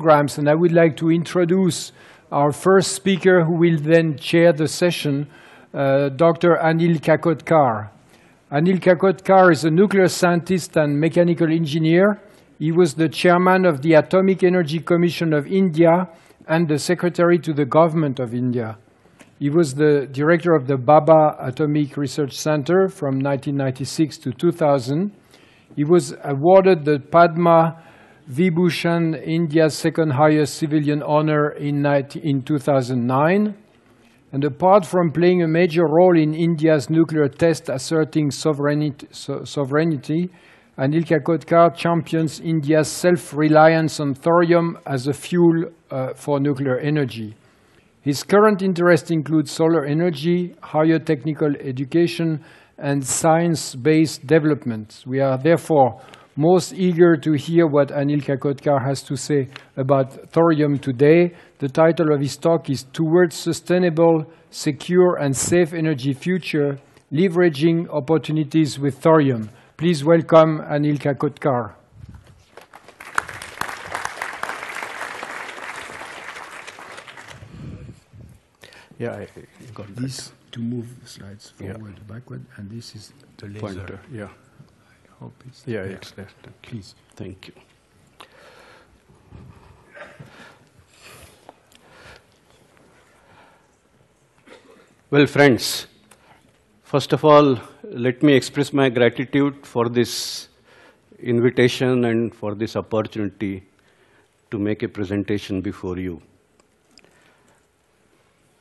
programs, and I would like to introduce our first speaker, who will then chair the session, Dr. Anil Kakodkar. Anil Kakodkar is a nuclear scientist and mechanical engineer. He was the chairman of the Atomic Energy Commission of India and the secretary to the government of India. He was the director of the Bhabha Atomic Research Center from 1996 to 2000. He was awarded the Padma Vibhushan, India's second highest civilian honor, in 2009. And apart from playing a major role in India's nuclear test asserting sovereignty, Anil Kakodkar champions India's self-reliance on thorium as a fuel for nuclear energy. His current interests include solar energy, higher technical education, and science-based development. We are therefore most eager to hear what Anil Kakodkar has to say about thorium today. The title of his talk is Towards Sustainable, Secure and Safe Energy Future, Leveraging Opportunities with Thorium. Please welcome Anil Kakodkar. Yeah, I got this to move slides forward, backward, and this is the laser. Pointer, yeah. I hope it's it's there. Please. Thank you. Well, friends, first of all, let me express my gratitude for this invitation and for this opportunity to make a presentation before you.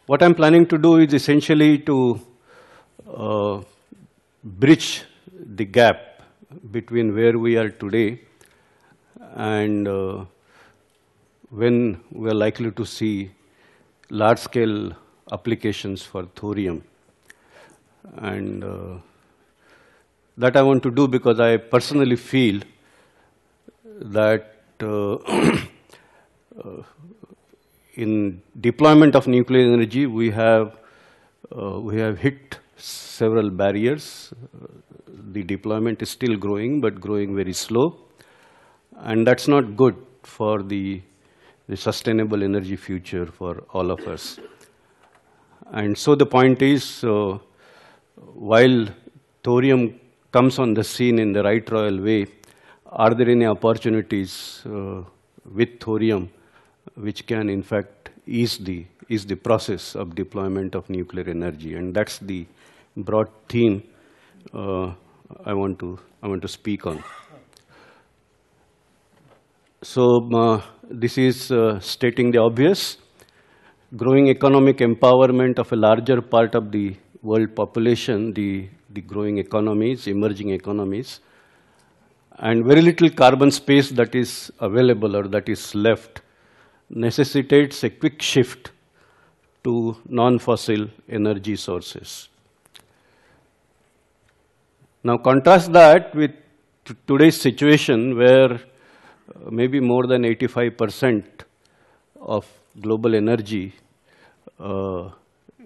What I'm planning to do is essentially to bridge the gap between where we are today and when we are likely to see large-scale applications for thorium. And that I want to do because I personally feel that in deployment of nuclear energy, we have hit several barriers. The deployment is still growing, but growing very slow. And that's not good for the sustainable energy future for all of us. And so the point is, while thorium comes on the scene in the right royal way, are there any opportunities with thorium which can in fact ease the process of deployment of nuclear energy? And that's the broad theme I want to speak on. So this is stating the obvious. Growing economic empowerment of a larger part of the world population, the growing economies, emerging economies, and very little carbon space that is available or that is left necessitates a quick shift to non-fossil energy sources. Now contrast that with today's situation where maybe more than 85% of global energy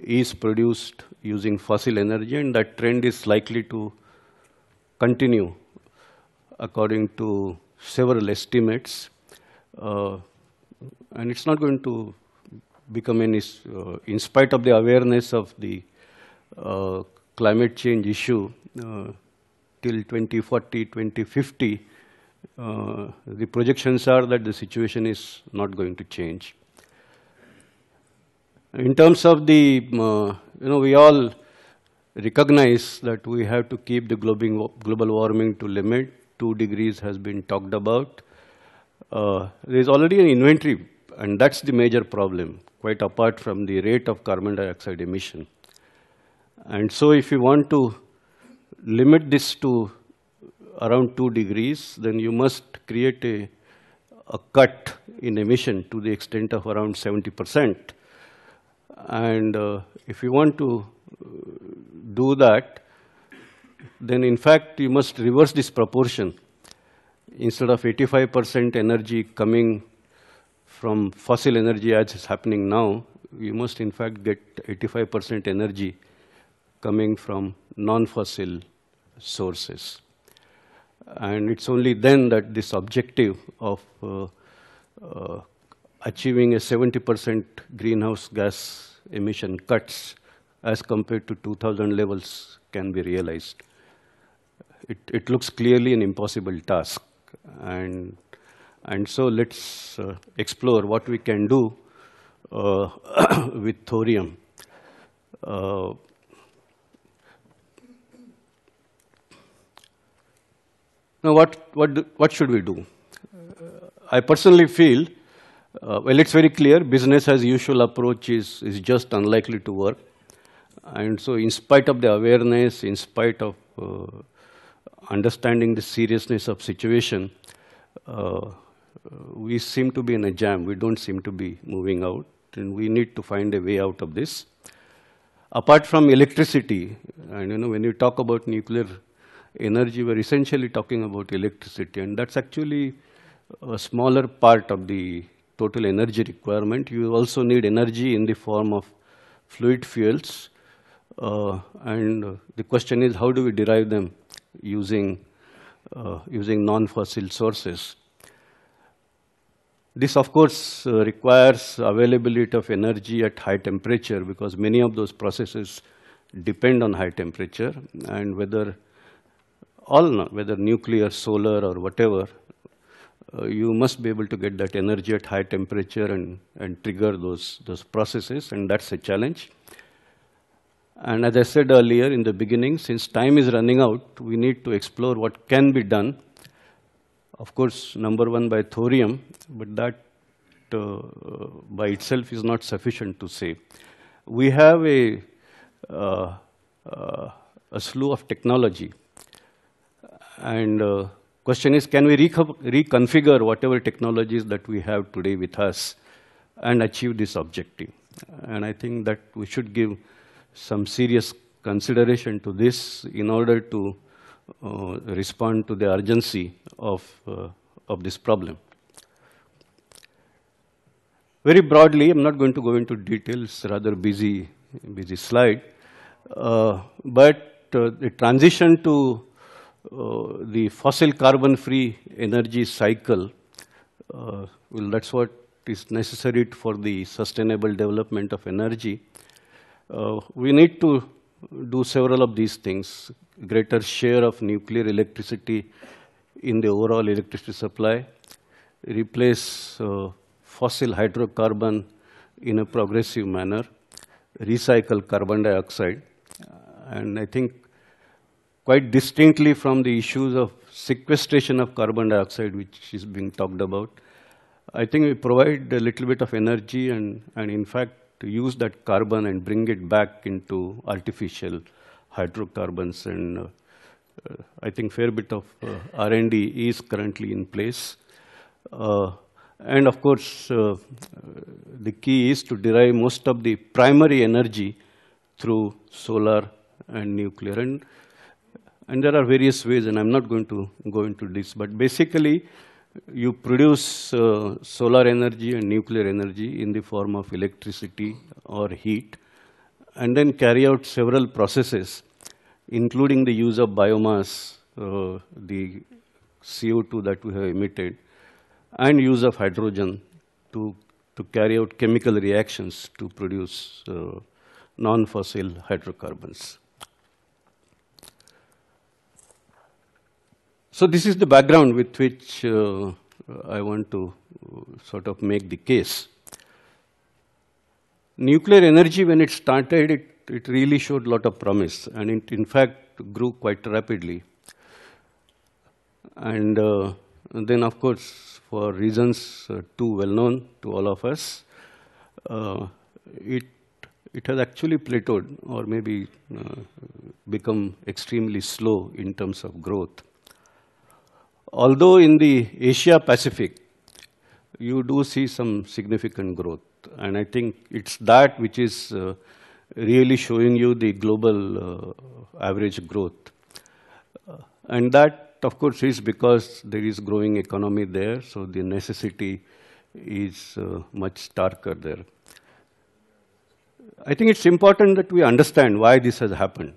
is produced using fossil energy, and that trend is likely to continue according to several estimates. And it's not going to become any, in spite of the awareness of the climate change issue, till 2040, 2050, the projections are that the situation is not going to change. In terms of the, we all recognize that we have to keep the global warming to limit. 2 degrees has been talked about. There is already an inventory, and that's the major problem, quite apart from the rate of carbon dioxide emission. And so if you want to limit this to around 2 degrees, then you must create a cut in emission to the extent of around 70%. And if you want to do that, then in fact you must reverse this proportion. Instead of 85% energy coming from fossil energy as is happening now, we must in fact get 85% energy coming from non-fossil sources. And it's only then that this objective of achieving a 70% greenhouse gas emission cuts as compared to 2000 levels can be realized. It looks clearly an impossible task. And so let's explore what we can do with thorium. Now, what should we do? I personally feel, well, it's very clear, business as usual approach is just unlikely to work. And so in spite of the awareness, in spite of understanding the seriousness of situation, we seem to be in a jam. We don't seem to be moving out, and we need to find a way out of this. Apart from electricity, and when you talk about nuclear energy, we're essentially talking about electricity, and that's actually a smaller part of the total energy requirement. You also need energy in the form of fluid fuels, and the question is, how do we derive them using non-fossil sources? This, of course, requires availability of energy at high temperature, because many of those processes depend on high temperature, and whether nuclear, solar, or whatever, you must be able to get that energy at high temperature and trigger those processes, and that's a challenge. And as I said earlier in the beginning, since time is running out, we need to explore what can be done. Of course, number one, by thorium, but that by itself is not sufficient to say. We have a slew of technology, and question is, can we reconfigure whatever technologies that we have today with us and achieve this objective? And I think that we should give some serious consideration to this in order to respond to the urgency of this problem. Very broadly, I'm not going to go into details, rather busy slide, but the transition to the fossil carbon-free energy cycle, well, that's what is necessary for the sustainable development of energy. We need to do several of these things: greater share of nuclear electricity in the overall electricity supply, replace fossil hydrocarbon in a progressive manner, recycle carbon dioxide, and I think quite distinctly from the issues of sequestration of carbon dioxide, which is being talked about, I think we provide a little bit of energy and in fact, to use that carbon and bring it back into artificial hydrocarbons. And I think fair bit of R&D is currently in place. And of course, the key is to derive most of the primary energy through solar and nuclear. And there are various ways, and I'm not going to go into this, but basically, you produce solar energy and nuclear energy in the form of electricity or heat, and then carry out several processes, including the use of biomass, the CO2 that we have emitted, and use of hydrogen to carry out chemical reactions to produce non-fossil hydrocarbons. So this is the background with which I want to sort of make the case. Nuclear energy, when it started, it really showed a lot of promise, and it in fact grew quite rapidly. And then, of course, for reasons too well known to all of us, it has actually plateaued, or maybe become extremely slow in terms of growth. Although in the Asia-Pacific, you do see some significant growth. And I think it's that which is really showing you the global average growth. And that, of course, is because there is growing economy there, so the necessity is much starker there. I think it's important that we understand why this has happened.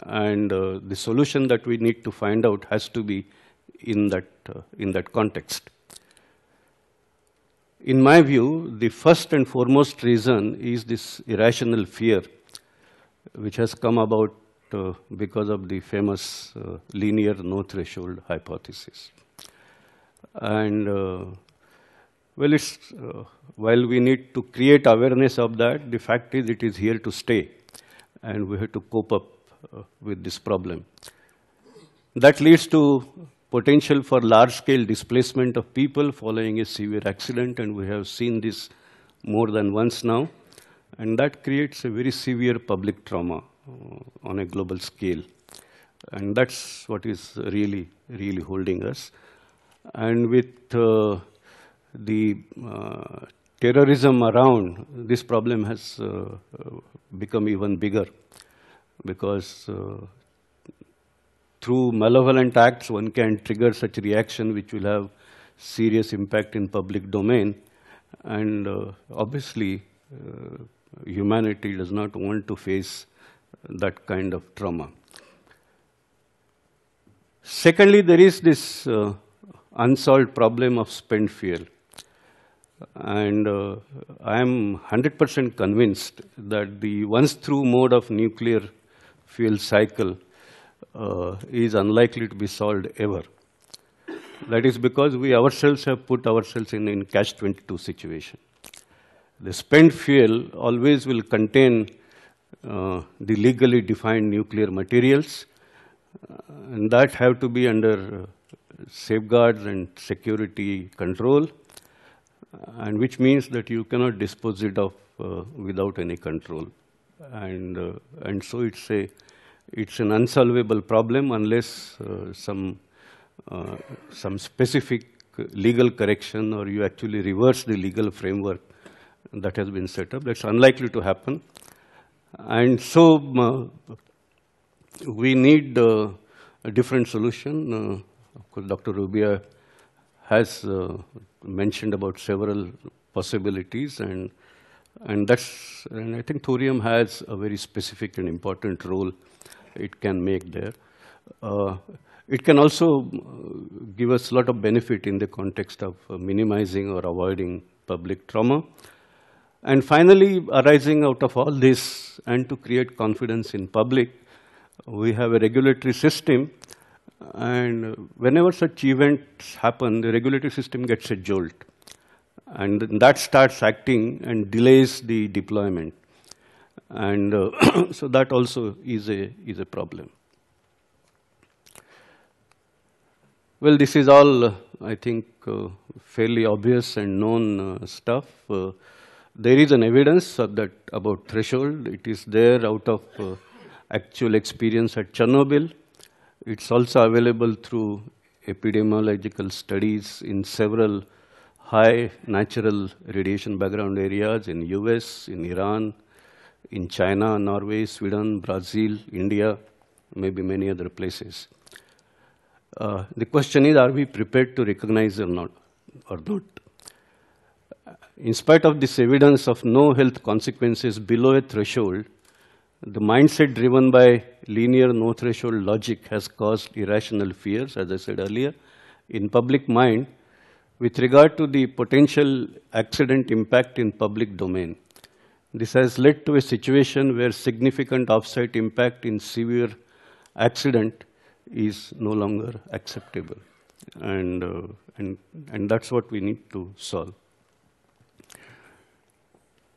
And the solution that we need to find out has to be in that context. In my view, the first and foremost reason is this irrational fear, which has come about because of the famous linear no threshold hypothesis. And well, while we need to create awareness of that, the fact is it is here to stay, and we have to cope up with this problem. That leads to potential for large-scale displacement of people following a severe accident, and we have seen this more than once now. And that creates a very severe public trauma on a global scale. And that's what is really, really holding us. And with the terrorism around, this problem has become even bigger, because through malevolent acts, one can trigger such reaction which will have serious impact in public domain. And obviously, humanity does not want to face that kind of trauma. Secondly, there is this unsolved problem of spent fuel. And I am 100% convinced that the once-through mode of nuclear fuel cycle is unlikely to be solved ever. That is because we ourselves have put ourselves in catch-22 situation. The spent fuel always will contain the legally defined nuclear materials, and that have to be under safeguards and security control, and which means that you cannot dispose it of without any control. And so it's an unsolvable problem unless some specific legal correction, or you actually reverse the legal framework that has been set up. That's unlikely to happen. And so we need a different solution. Of course, Dr. Rubia has mentioned about several possibilities, and I think thorium has a very specific and important role it can make there. It can also give us a lot of benefit in the context of minimizing or avoiding public trauma. And finally, arising out of all this, and to create confidence in public, we have a regulatory system. And whenever such events happen, the regulatory system gets a jolt. And that starts acting and delays the deployment. And so that also is a problem. Well, this is all, I think, fairly obvious and known stuff. There is an evidence of that about threshold. It is there out of actual experience at Chernobyl. It's also available through epidemiological studies in several high natural radiation background areas in US, in Iran, in China, Norway, Sweden, Brazil, India, maybe many other places. The question is, are we prepared to recognize or not? In spite of this evidence of no health consequences below a threshold, the mindset driven by linear no threshold logic has caused irrational fears, as I said earlier, in public mind with regard to the potential accident impact in public domain. This has led to a situation where significant offsite impact in severe accident is no longer acceptable. And that's what we need to solve.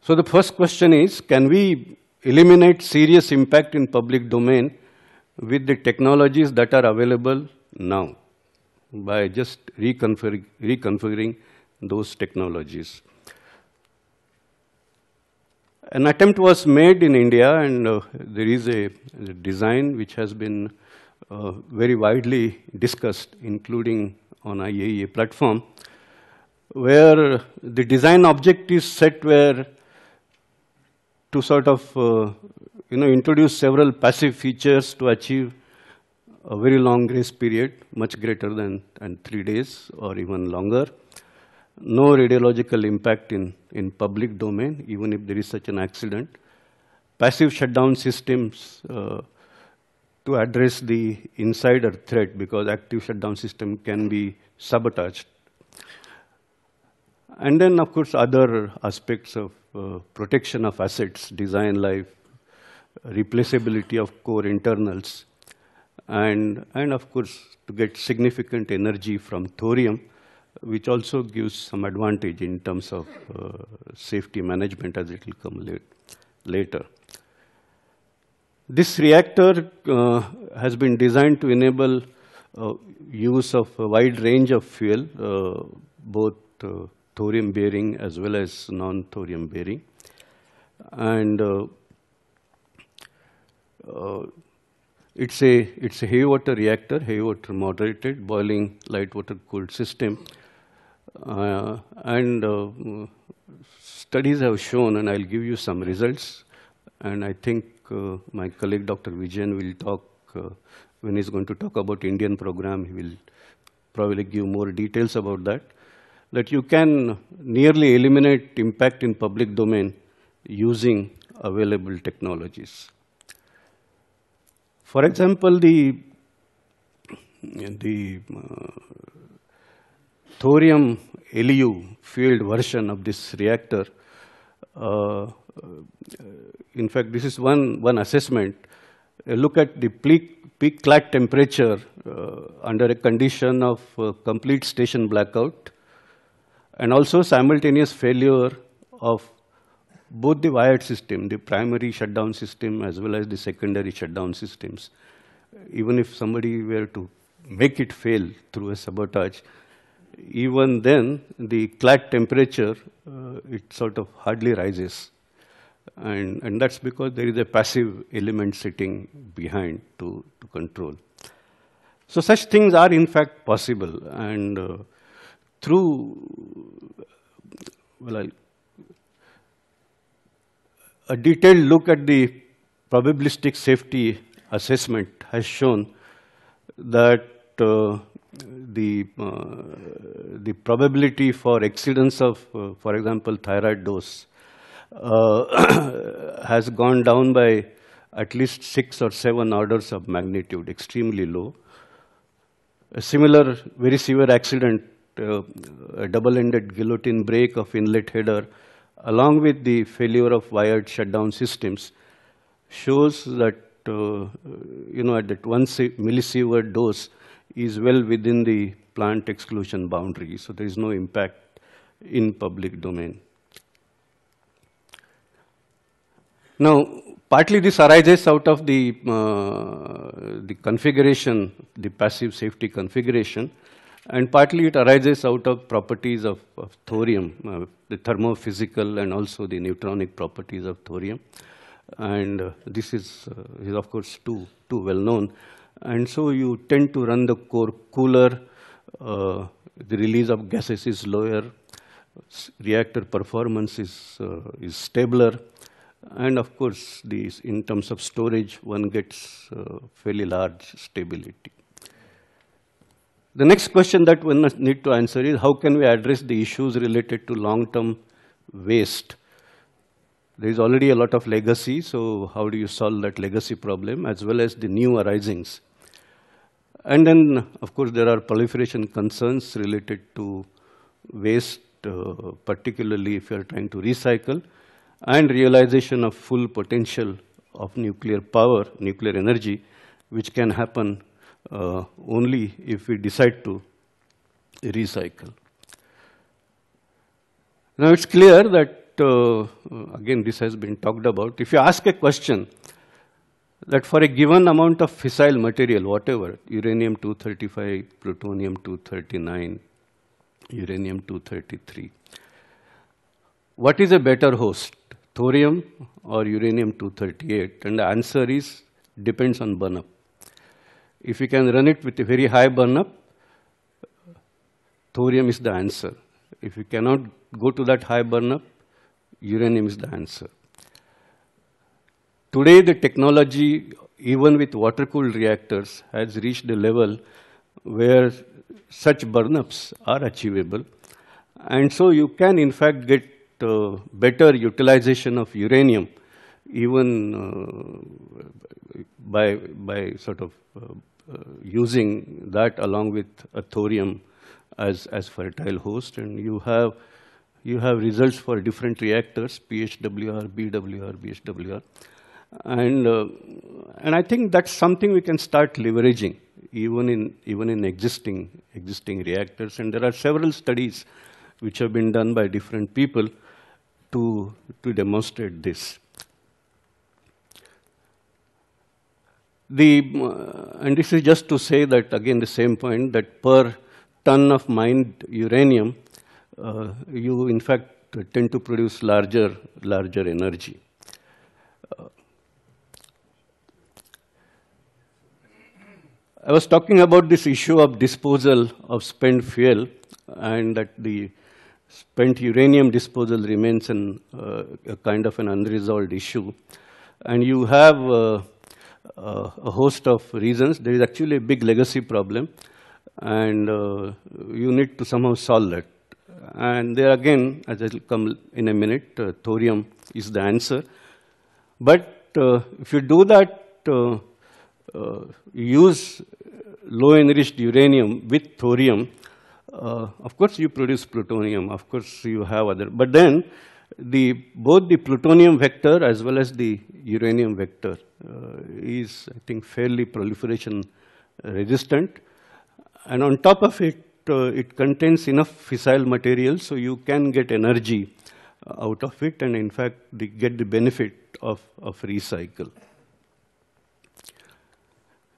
So the first question is, can we eliminate serious impact in public domain with the technologies that are available now by just reconfiguring those technologies? An attempt was made in India, and there is a design which has been very widely discussed, including on IAEA platform, where the design objectives set were to sort of introduce several passive features to achieve a very long grace period, much greater than 3 days or even longer. No radiological impact in public domain, even if there is such an accident. Passive shutdown systems to address the insider threat, because active shutdown system can be sabotaged. And then, of course, other aspects of protection of assets, design life, replaceability of core internals, and of course, to get significant energy from thorium, which also gives some advantage in terms of safety management, as it will come later. This reactor has been designed to enable use of a wide range of fuel, both thorium bearing as well as non-thorium bearing. And it's a heavy water reactor, heavy water moderated, boiling light water cooled system. Studies have shown, and I'll give you some results, and I think my colleague Dr. Vijayan will talk, when he's going to talk about Indian program, he will probably give more details about that, that you can nearly eliminate impact in public domain using available technologies. For example, the thorium LEU fueled version of this reactor, in fact, this is one assessment. Look at the peak clad temperature under a condition of complete station blackout, and also simultaneous failure of both the wired system, the primary shutdown system as well as the secondary shutdown systems. Even if somebody were to make it fail through a sabotage, even then the clad temperature, it sort of hardly rises. And that's because there is a passive element sitting behind to control. So such things are in fact possible, and through, a detailed look at the probabilistic safety assessment has shown that the probability for exceedance of, for example, thyroid dose has gone down by at least 6 or 7 orders of magnitude, extremely low. A similar, very severe accident, a double-ended guillotine break of inlet header, along with the failure of wired shutdown systems, shows that at that 1 millisievert dose is well within the plant exclusion boundary. So there is no impact in public domain. Now, partly this arises out of the configuration, the passive safety configuration, and partly it arises out of properties of thorium, the thermophysical and also the neutronic properties of thorium. And this is of course too well known. And so you tend to run the core cooler, the release of gases is lower, reactor performance is stabler, and of course, in terms of storage, one gets fairly large stability. The next question that one need to answer is, how can we address the issues related to long-term waste? There is already a lot of legacy, so how do you solve that legacy problem, as well as the new arisings? And then, of course, there are proliferation concerns related to waste, particularly if you are trying to recycle, and realization of full potential of nuclear power, nuclear energy, which can happen only if we decide to recycle. Now, it's clear that, again, this has been talked about. If you ask a question, that for a given amount of fissile material, whatever, uranium-235, plutonium-239, uranium-233, what is a better host, thorium or uranium-238? And the answer is, depends on burnup. If you can run it with a very high burnup, thorium is the answer. If you cannot go to that high burnup, uranium is the answer. Today, the technology, even with water-cooled reactors, has reached a level where such burnups are achievable. And so you can, in fact, get better utilization of uranium, even by sort of using that along with a thorium as fertile host. And you have you have results for different reactors, PHWR, BWR, BHWR. And I think that's something we can start leveraging even in existing reactors. And there are several studies which have been done by different people to demonstrate this. And this is just to say that, again, the same point, that per ton of mined uranium, you in fact tend to produce larger energy. I was talking about this issue of disposal of spent fuel, and that the spent uranium disposal remains a kind of an unresolved issue. And you have a host of reasons. There is actually a big legacy problem, and you need to somehow solve that. And there again, as I will come in a minute, thorium is the answer. But if you do that, use low-enriched uranium with thorium, of course you produce plutonium, of course you have other, but then both the plutonium vector as well as the uranium vector is, I think, fairly proliferation resistant. And on top of it, it contains enough fissile material, so you can get energy out of it, and in fact, get the benefit of recycle.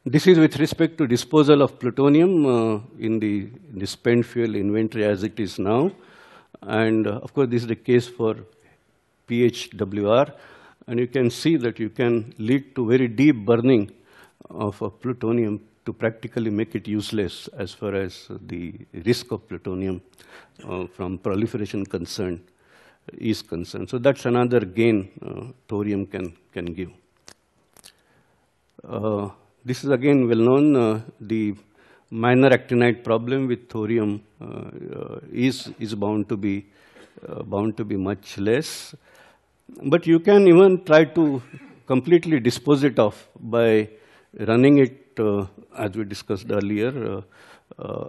This is with respect to disposal of plutonium in the spent fuel inventory as it is now. And of course, this is the case for PHWR. And you can see that you can lead to very deep burning of plutonium to practically make it useless as far as the risk of plutonium from proliferation concern is concerned. So that's another gain thorium can give. This is again well known. The minor actinide problem with thorium is bound to be much less. But you can even try to completely dispose it off by running it, as we discussed earlier,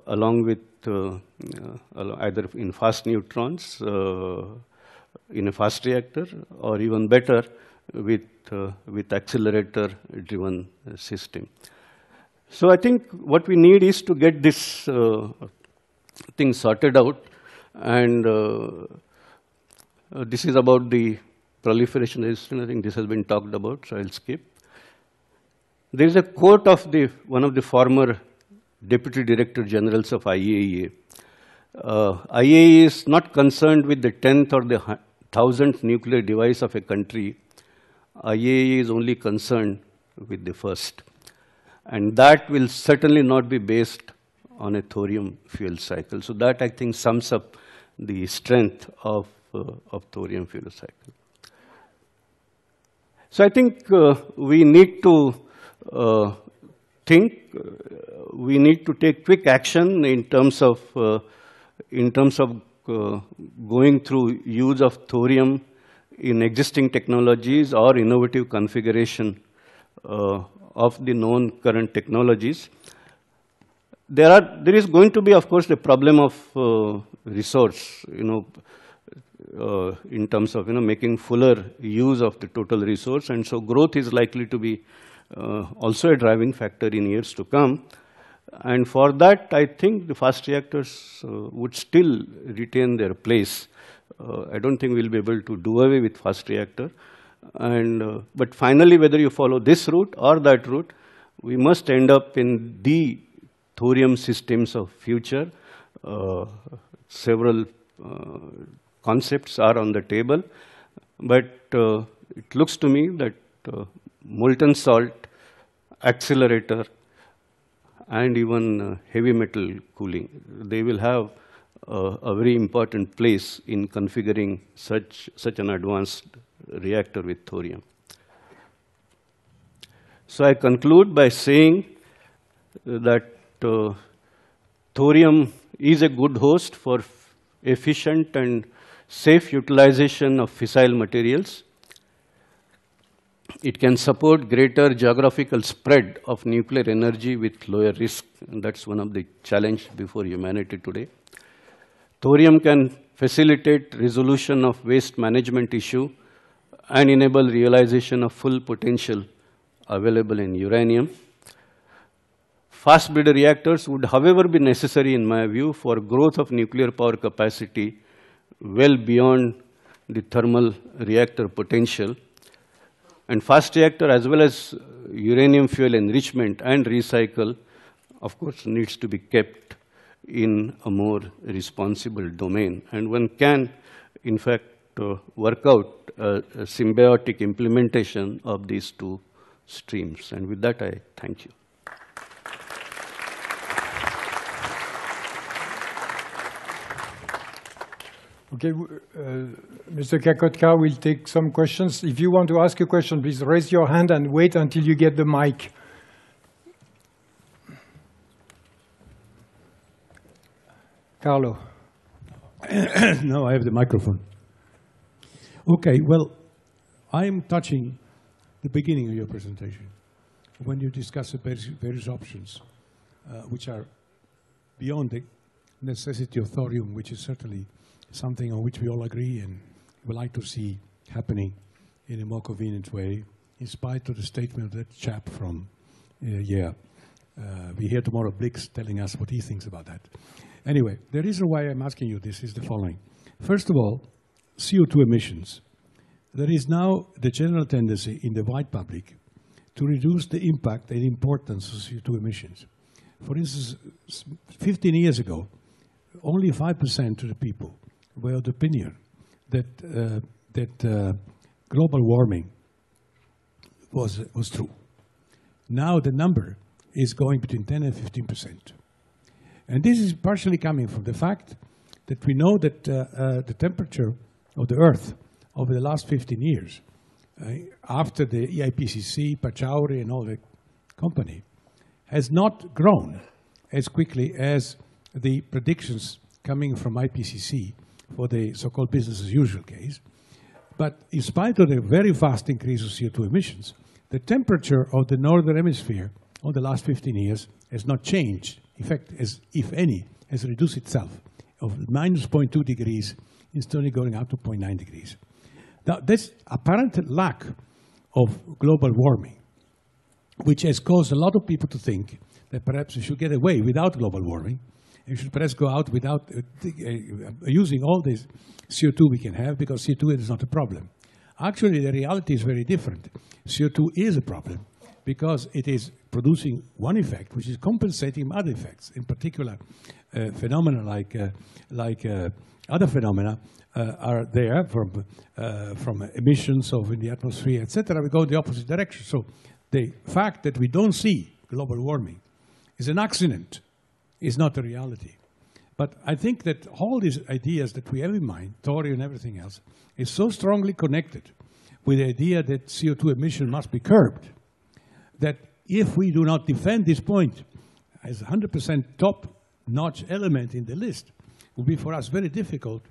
along with either in fast neutrons in a fast reactor, or even better, with accelerator-driven system. So I think what we need is to get this thing sorted out, and this is about the proliferation resistance. I think this has been talked about, so I'll skip. There is a quote of one of the former Deputy Director Generals of IAEA. IAEA is not concerned with the 10th or the 1000th nuclear device of a country. IAEA is only concerned with the first. And that will certainly not be based on a thorium fuel cycle. So that, I think, sums up the strength of thorium fuel cycle. So I think we need to we need to take quick action in terms of going through use of thorium in existing technologies or innovative configuration of the known current technologies. There is going to be, of course, the problem of resource, in terms of making fuller use of the total resource, and so growth is likely to be also a driving factor in years to come. And for that, I think the fast reactors would still retain their place. I don't think we'll be able to do away with fast reactor. And but finally, whether you follow this route or that route, we must end up in the thorium systems of future. Several concepts are on the table, but it looks to me that molten salt, accelerator, and even heavy metal cooling, they will have a very important place in configuring such an advanced reactor with thorium. So I conclude by saying that thorium is a good host for efficient and safe utilization of fissile materials. It can support greater geographical spread of nuclear energy with lower risk, and that's one of the challenges before humanity today. Thorium can facilitate resolution of waste management issue, and enable realization of full potential available in uranium. Fast breeder reactors would, however, be necessary, in my view, for growth of nuclear power capacity well beyond the thermal reactor potential. And fast reactor, as well as uranium fuel enrichment and recycle, of course, needs to be kept in a more responsible domain. And one can, in fact, work out a symbiotic implementation of these two streams. And with that, I thank you. Okay, Mr. Kakodkar will take some questions. If you want to ask a question, please raise your hand and wait until you get the mic. Carlo. No, I have the microphone. Okay, well, I'm touching the beginning of your presentation when you discuss the various options, which are beyond the necessity of thorium, which is certainly something on which we all agree and would like to see happening in a more convenient way, in spite of the statement of that chap from, we hear tomorrow Blix telling us what he thinks about that. Anyway, the reason why I'm asking you this is the following. First of all, CO2 emissions. There is now the general tendency in the wide public to reduce the impact and importance of CO2 emissions. For instance, 15 years ago, only 5% of the people were of the opinion that global warming was true. Now the number is going between 10 and 15%. And this is partially coming from the fact that we know that the temperature of the Earth over the last 15 years, after the IPCC, Pachauri, and all the company, has not grown as quickly as the predictions coming from IPCC for the so-called business as usual case. But in spite of the very fast increase of CO2 emissions, the temperature of the northern hemisphere over the last 15 years has not changed. In fact, if any, has reduced itself of minus 0.2 degrees instead of going up to 0.9 degrees. Now, this apparent lack of global warming, which has caused a lot of people to think that perhaps we should get away without global warming, and we should perhaps go out without using all this CO2 we can have, because CO2 is not a problem. Actually, the reality is very different. CO2 is a problem because it is producing one effect, which is compensating other effects. In particular, phenomena like other phenomena are there from emissions in the atmosphere, etc. We go in the opposite direction. So the fact that we don't see global warming is an accident, is not a reality. But I think that all these ideas that we have in mind, thorium and everything else, is so strongly connected with the idea that CO2 emission must be curbed, that if we do not defend this point as a 100% top-notch element in the list, it will be for us very difficult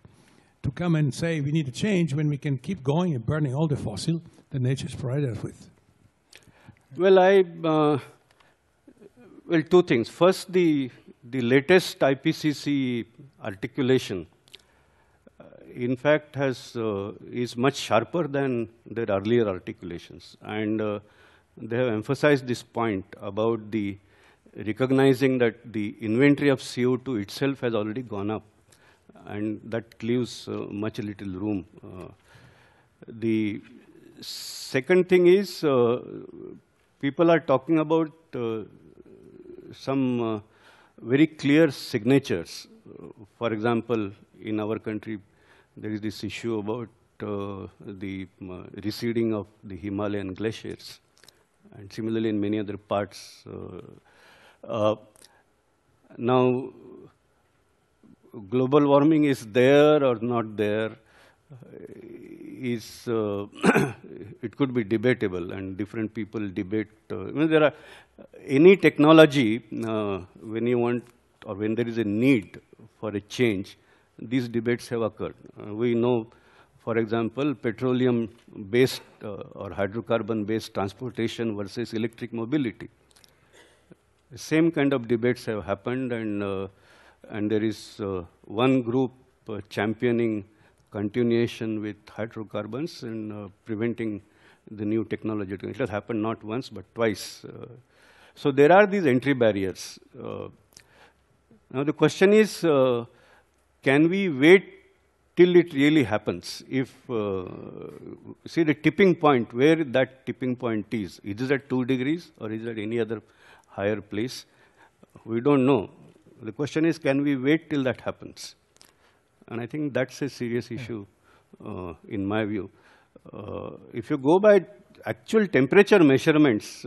to come and say we need a change when we can keep going and burning all the fossil that nature has provided us with. Well, well, two things. First, the latest IPCC articulation, in fact, is much sharper than their earlier articulations. And they have emphasized this point about the recognizing that the inventory of CO2 itself has already gone up, and that leaves much little room. The second thing is people are talking about some very clear signatures. For example, in our country, there is this issue about the receding of the Himalayan glaciers. And similarly, in many other parts. Now, global warming is there or not there is, it could be debatable, and different people debate. There are any technology, when you want, or when there is a need for a change, these debates have occurred. We know, for example, petroleum-based or hydrocarbon-based transportation versus electric mobility. The same kind of debates have happened, and there is one group championing continuation with hydrocarbons and preventing the new technology. It has happened not once, but twice. So there are these entry barriers. Now the question is, can we wait till it really happens? If, see the tipping point, where that tipping point is it at 2 degrees or is it at any other higher place? We don't know. The question is, can we wait till that happens? And I think that's a serious issue in my view. If you go by actual temperature measurements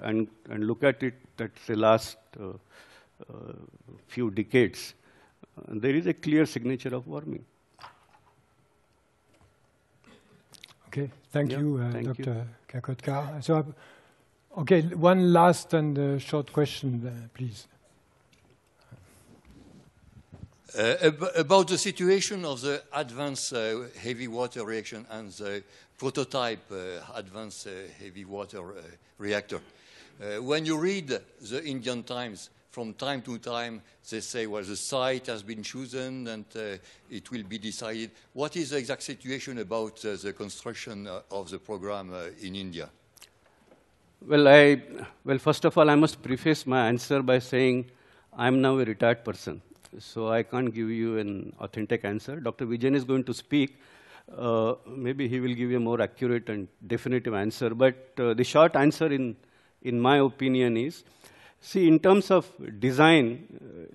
and look at it, that's the last few decades, there is a clear signature of warming. Okay, thank you, thank Dr. Kakodkar. So, okay, one last and short question, please. About the situation of the advanced heavy water reaction and the prototype advanced heavy water reactor. When you read the Indian Times, from time to time, they say, well, the site has been chosen and it will be decided. What is the exact situation about the construction of the program in India? Well, first of all, I must preface my answer by saying I'm now a retired person, so I can't give you an authentic answer. Dr. Vijayan is going to speak. Maybe he will give you a more accurate and definitive answer. But the short answer, in my opinion, is, see, in terms of design,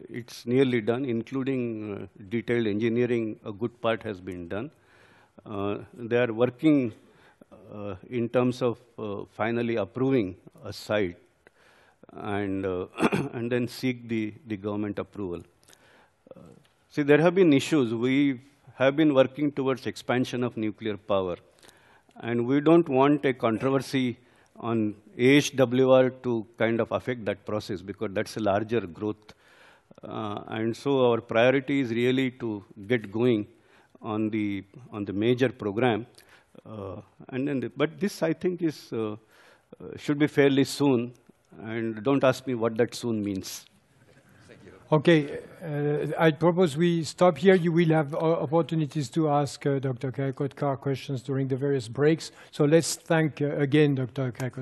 it's nearly done, including detailed engineering. A good part has been done. They are working in terms of finally approving a site and, and then seek the government approval. See, there have been issues. We have been working towards expansion of nuclear power. And we don't want a controversy on AHWR to kind of affect that process, because that's a larger growth. And so our priority is really to get going on the major program. And then but this, I think, is should be fairly soon. And don't ask me what that soon means. Okay, I propose we stop here. You will have opportunities to ask Dr. Kakodkar questions during the various breaks. So let's thank again Dr. Kakodkar.